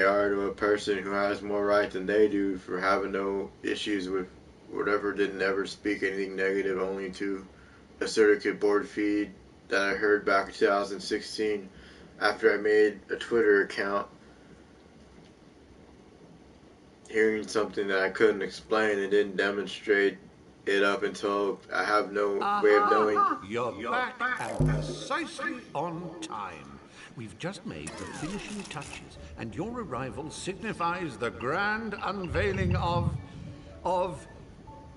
are to a person who has more right than they do for having no issues with whatever, didn't ever speak anything negative, only to a circuit board feed that I heard back in 2016 after I made a Twitter account, hearing something that I couldn't explain and didn't demonstrate it up until I have no way of knowing. You're back and precisely on time. We've just made the finishing touches, and your arrival signifies the grand unveiling of,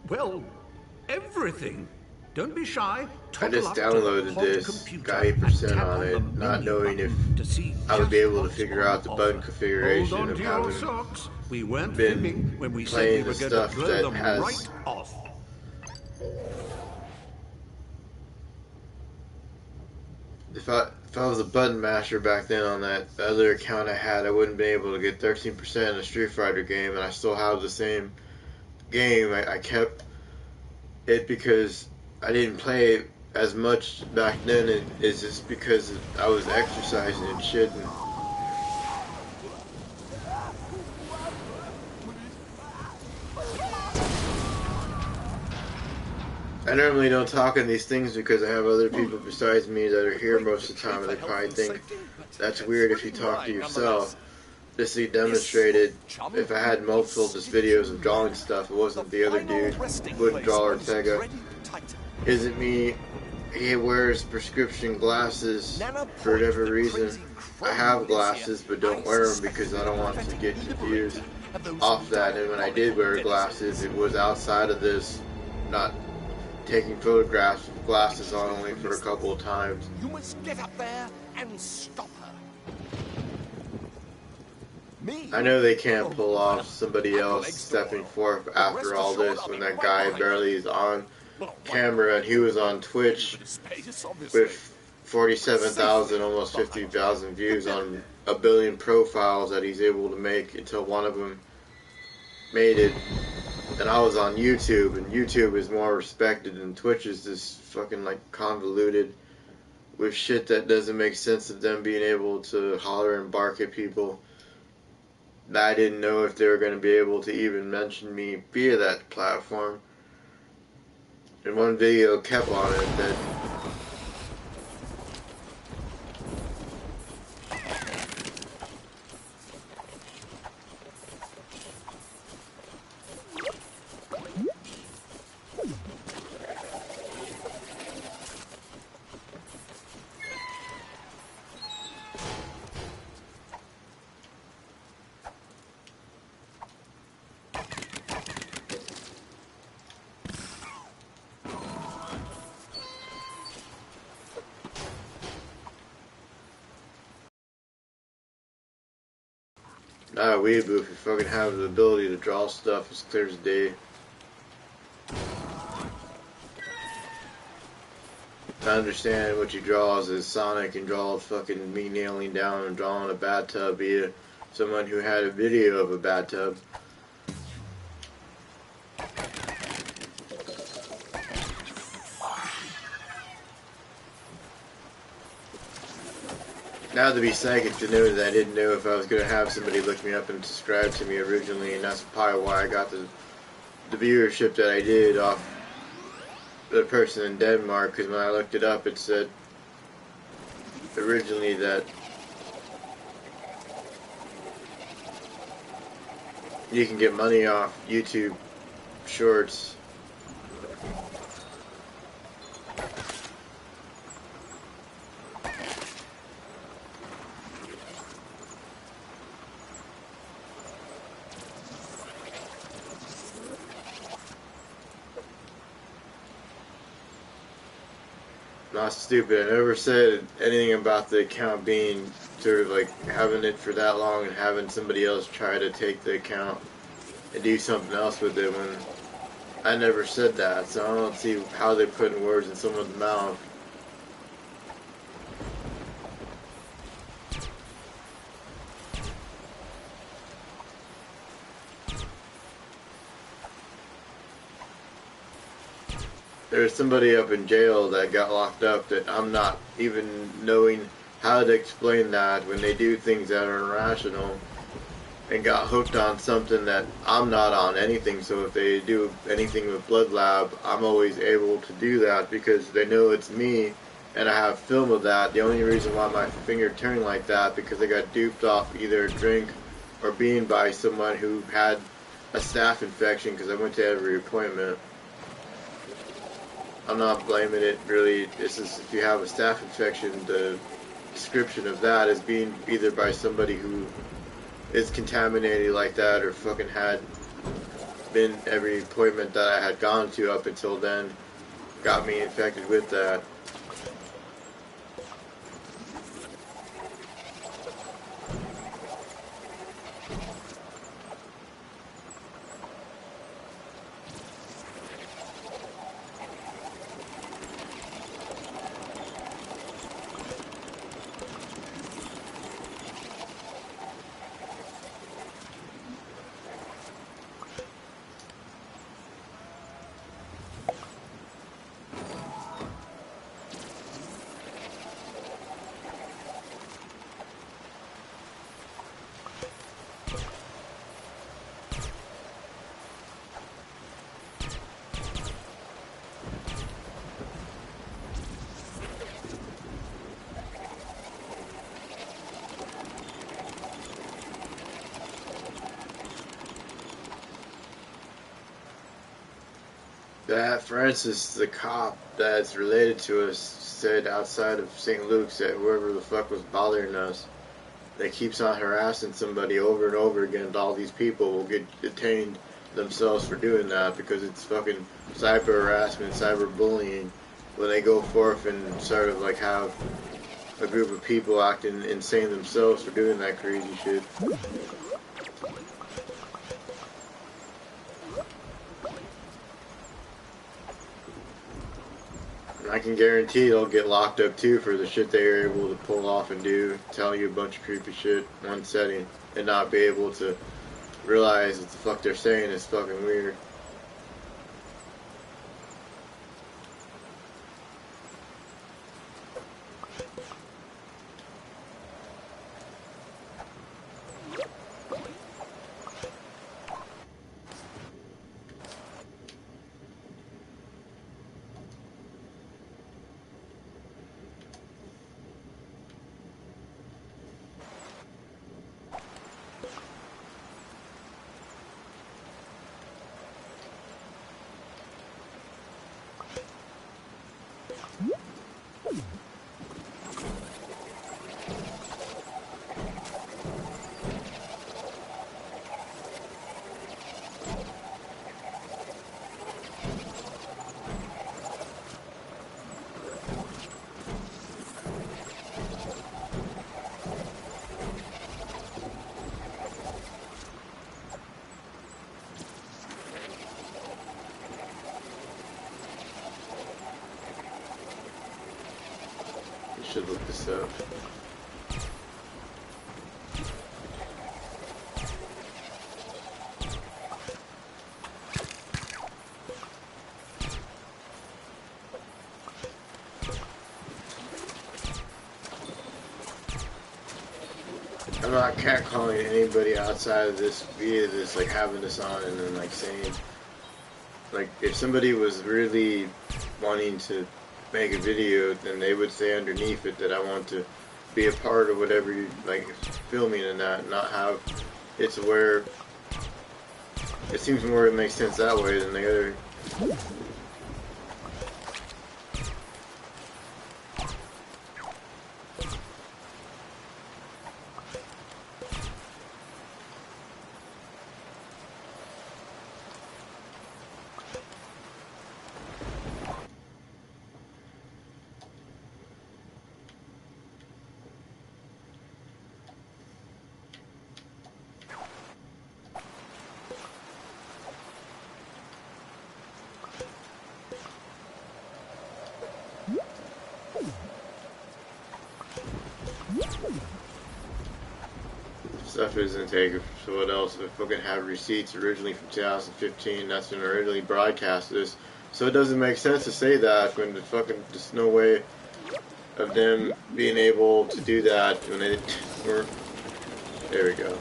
well, everything. Don't be shy. I just downloaded this, got 8% on it, not knowing if I would be able to figure out the button configuration of having been playing the stuff that has. If I was a button masher back then on that other account I had, I wouldn't be able to get 13% in a Street Fighter game, and I still have the same game. I kept it because I didn't play it as much back then. It's just because I was exercising and shit. And I normally don't talk on these things because I have other people besides me that are here most of the time, and they probably think that's weird if you talk to yourself. Just to demonstrate it, if I had multiple just videos of drawing stuff, it wasn't the other dude who wouldn't draw Ortega. Isn't me. He wears prescription glasses for whatever reason. I have glasses but don't wear them because I don't want to get confused off that. And when I did wear glasses, it was outside of this, not taking photographs with glasses on only for a couple of times. You must get up there and stop her. I know they can't pull off somebody else stepping forth after all this when that guy barely is on camera, and he was on Twitch with 47,000, almost 50,000 views on a billion profiles that he's able to make until one of them made it. And I was on YouTube, and YouTube is more respected, and Twitch is just fucking like convoluted with shit that doesn't make sense of them being able to holler and bark at people. I didn't know if they were going to be able to even mention me via that platform. And one video kept on it that not a weeaboo if you fucking have the ability to draw stuff as clear as day. I understand what you draw is Sonic and draw fucking me kneeling down and drawing a bathtub via someone who had a video of a bathtub. Now to be psychic to know that I didn't know if I was going to have somebody look me up and subscribe to me originally, and that's probably why I got the viewership that I did off the person in Denmark, because when I looked it up it said originally that you can get money off YouTube shorts. Not stupid. I never said anything about the account being sort of like having it for that long and having somebody else try to take the account and do something else with it when I never said that. So I don't see how they're putting words in someone's mouth. There's somebody up in jail that got locked up that I'm not even knowing how to explain that when they do things that are irrational. and got hooked on something that I'm not on anything. So if they do anything with Blood Lab, I'm always able to do that because they know it's me and I have film of that. The only reason why my finger turned like that because I got duped off either a drink or being by someone who had a staph infection because I went to every appointment. I'm not blaming it really. This is if you have a staph infection, the description of that is being either by somebody who is contaminated like that or fucking had been every appointment that I had gone to up until then got me infected with that. That Francis, the cop that's related to us, said outside of St. Luke's that whoever the fuck was bothering us, that keeps on harassing somebody over and over again, all these people will get detained themselves for doing that because it's fucking cyber harassment, cyber bullying. When they go forth and sort of like have a group of people acting insane themselves for doing that crazy shit. I can guarantee they'll get locked up too for the shit they are able to pull off and do, tell you a bunch of creepy shit in one setting and not be able to realize what the fuck they're saying is fucking weird. Should look this up. I'm not catcalling anybody outside of this via this, like having this on and then like saying, like if somebody was really wanting to make a video, then they would say underneath it that I want to be a part of whatever you like filming and that, not have it's where it seems more it makes sense that way than the other. Stuff isn't taken, so what else? I fucking have receipts originally from 2015, that's when I originally broadcast this. So it doesn't make sense to say that when the fucking, there's no way of them being able to do that when they were, there we go.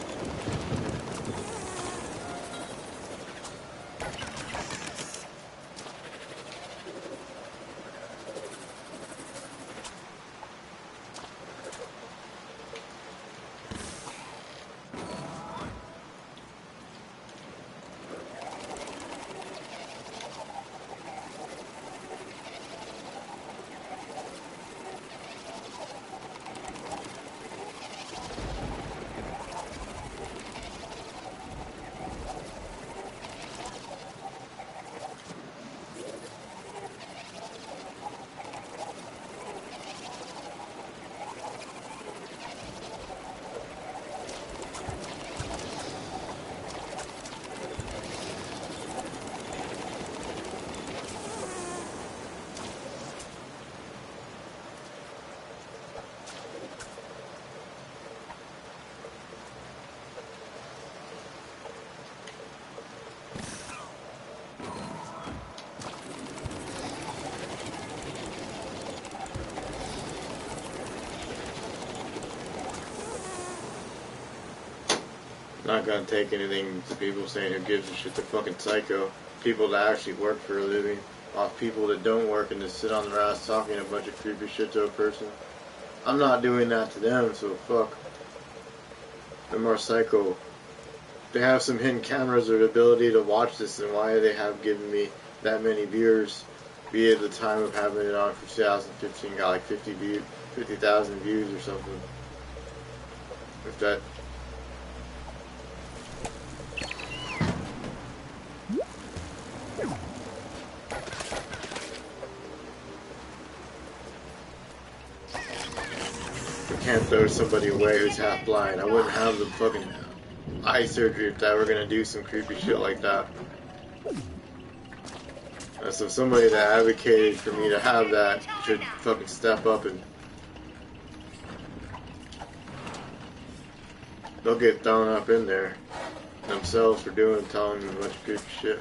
Not gonna take anything to people saying who gives a shit. They're fucking psycho. People that actually work for a living off people that don't work and just sit on their ass talking a bunch of creepy shit to a person. I'm not doing that to them, so fuck. They're more psycho. They have some hidden cameras or the ability to watch this, and why they have given me that many viewers, be it the time of having it on for 2015, got like 50,000 views or something. If that. I can't throw somebody away who's half blind. I wouldn't have the fucking eye surgery if I were gonna do some creepy shit like that. So somebody that advocated for me to have that should fucking step up, and they'll get thrown up in there themselves for telling me a bunch of creepy shit.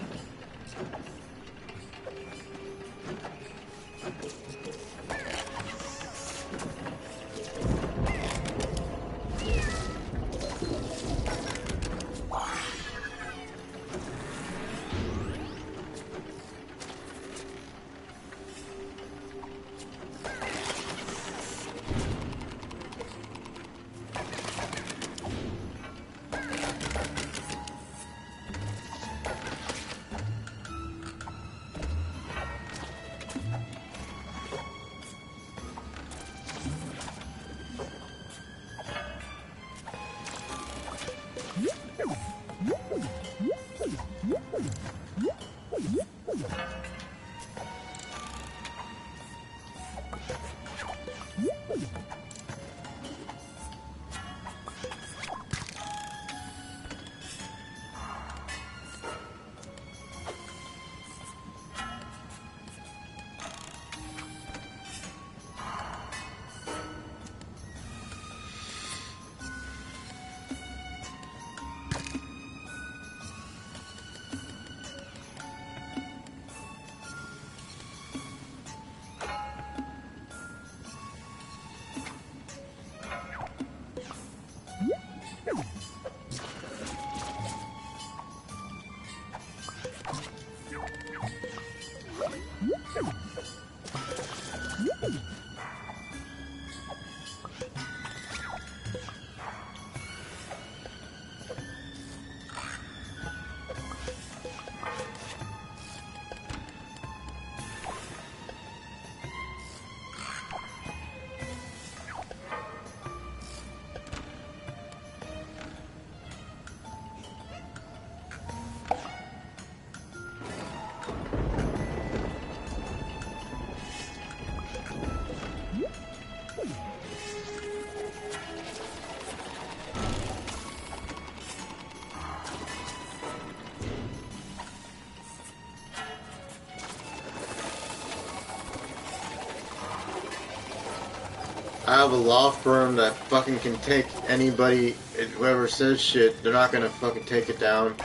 I have a law firm that fucking can take anybody, whoever says shit, they're not gonna fucking take it down.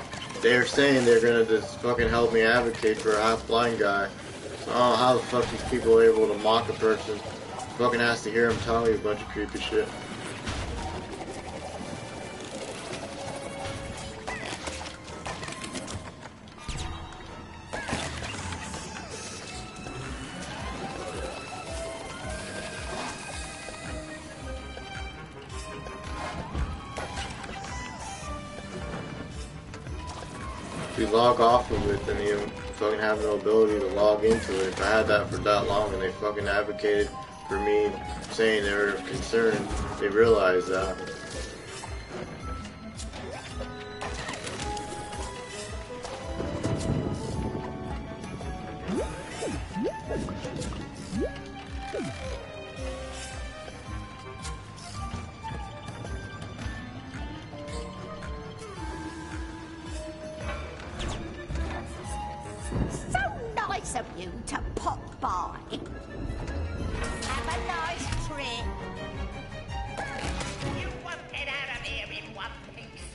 They're saying they're gonna just fucking help me advocate for a half-blind guy. So I don't know how the fuck these people are able to mock a person. Fucking has to hear him tell you a bunch of creepy shit. If you log off of it, then you fucking have no ability to log into it. If I had that for that long and they fucking advocated for me saying they were concerned, they realized that. Of you to pop by. Have a nice trip. You won't get out of here in one piece.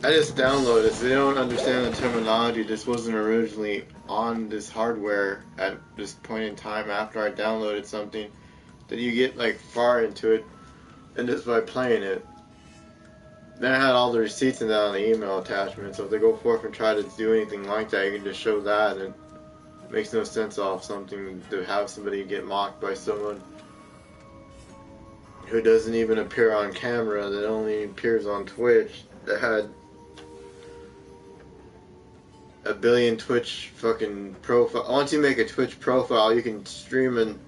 I just downloaded this. They don't understand the terminology. This wasn't originally on this hardware at this point in time after I downloaded something. That you get like far into it, and just by playing it. Then I had all the receipts and that on the email attachment. So if they go forth and try to do anything like that, you can just show that, and it makes no sense off something to have somebody get mocked by someone who doesn't even appear on camera, that only appears on Twitch, that had a billion Twitch fucking profile. Once you make a Twitch profile, you can stream, and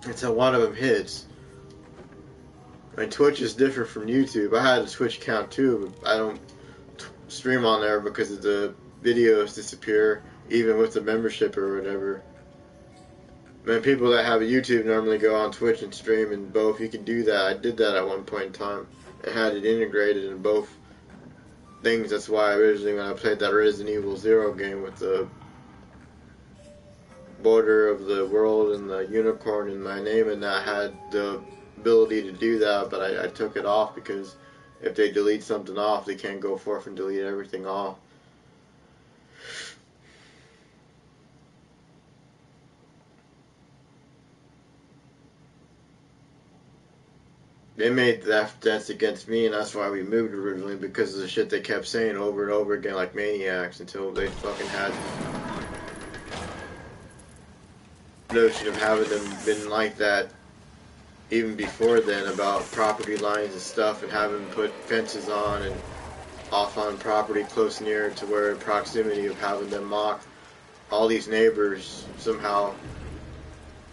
it's how one of them hits. And Twitch is different from YouTube. I had a Twitch account too, but I don't stream on there because the videos disappear, even with the membership or whatever. Man, people that have a YouTube normally go on Twitch and stream in both. You can do that. I did that at one point in time. I had it integrated in both things. That's why originally when I played that Resident Evil 0 game with the border of the world and the unicorn in my name, and I had the ability to do that, but I took it off because if they delete something off, they can't go forth and delete everything off. They made that's against me, and that's why we moved originally, because of the shit they kept saying over and over again like maniacs, until they fucking had notion of having them been like that even before then, about property lines and stuff, and having put fences on and off on property close near to where proximity of having them mocked. All these neighbors somehow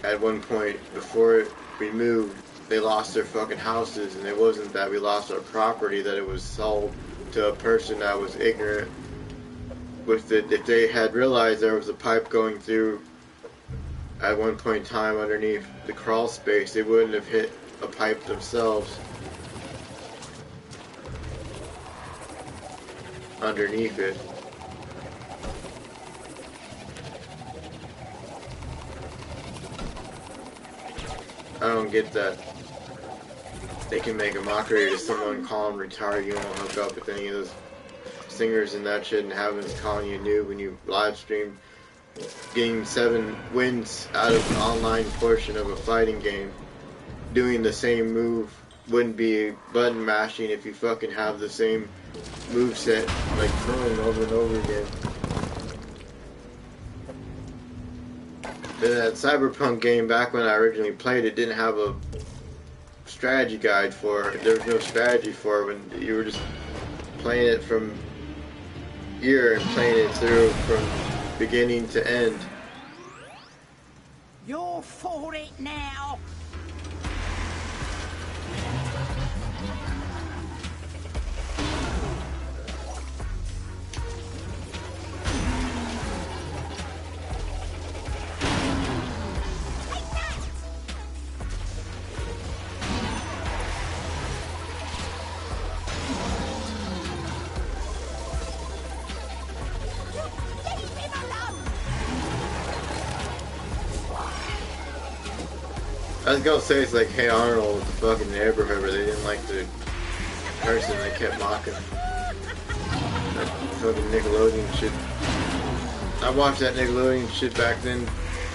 at one point before we moved, they lost their fucking houses, and it wasn't that we lost our property, that it was sold to a person that was ignorant with it. If they had realized there was a pipe going through at one point in time underneath the crawl space, they wouldn't have hit a pipe themselves underneath it. I don't get that. They can make a mockery to someone, call them retarded, you won't hook up with any of those singers and that shit, and having us calling you noob when you live stream, getting 7 wins out of the online portion of a fighting game, doing the same move wouldn't be button mashing if you fucking have the same move set like throwing over and over again. That Cyberpunk game, back when I originally played it, didn't have a strategy guide for it. There was no strategy for it when you were just playing it from ear and playing it through from beginning to end. You're for it now. I was gonna say it's like Hey Arnold with the fucking neighborhood where they didn't like the person they kept mocking. That fucking Nickelodeon shit. I watched that Nickelodeon shit back then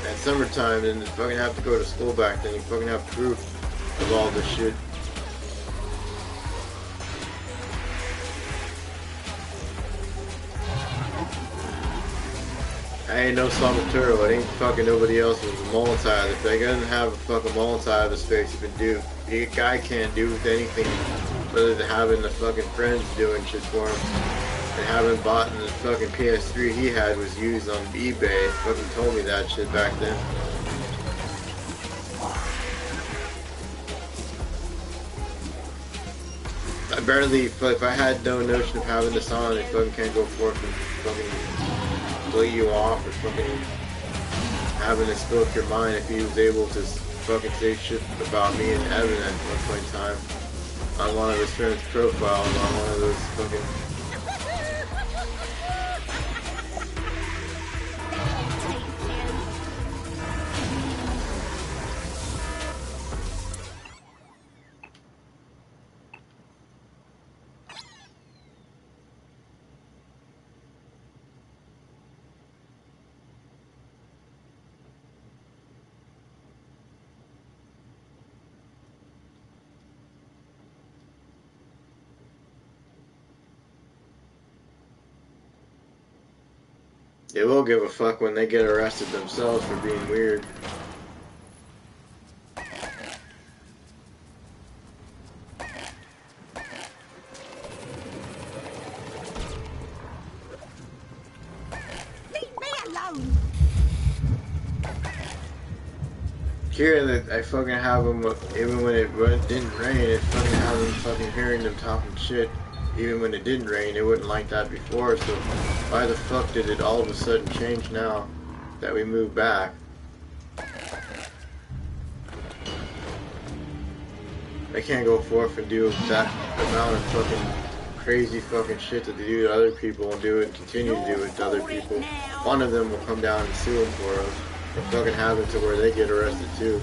at summertime, and fucking have to go to school back then. You fucking have proof of all this shit. I ain't no Samaturo, it ain't fucking nobody else with a Molotov. If they doesn't have a fucking Molotov in his face, he can do. The guy can't do with anything other than having the fucking friends doing shit for him. And having bought the fucking PS3 he had was used on eBay. Fucking told me that shit back then. I barely, if I had no notion of having this on, I fucking can't go forth and fucking delete you off, or fucking having it spoke your mind if he was able to fucking say shit about me and Evan at one point in time on one of his friends' profiles on one of those fucking. They will give a fuck when they get arrested themselves for being weird. Leave me alone. Here that I fucking have them, even when it didn't rain, it fucking have them fucking hearing them talking shit. Even when it didn't rain, it wasn't like that before, so why the fuck did it all of a sudden change now that we moved back? They can't go forth and do that amount of fucking crazy fucking shit that they do to other people and do it and continue to do it to other people. One of them will come down and sue them for us. And fucking have it to where they get arrested too.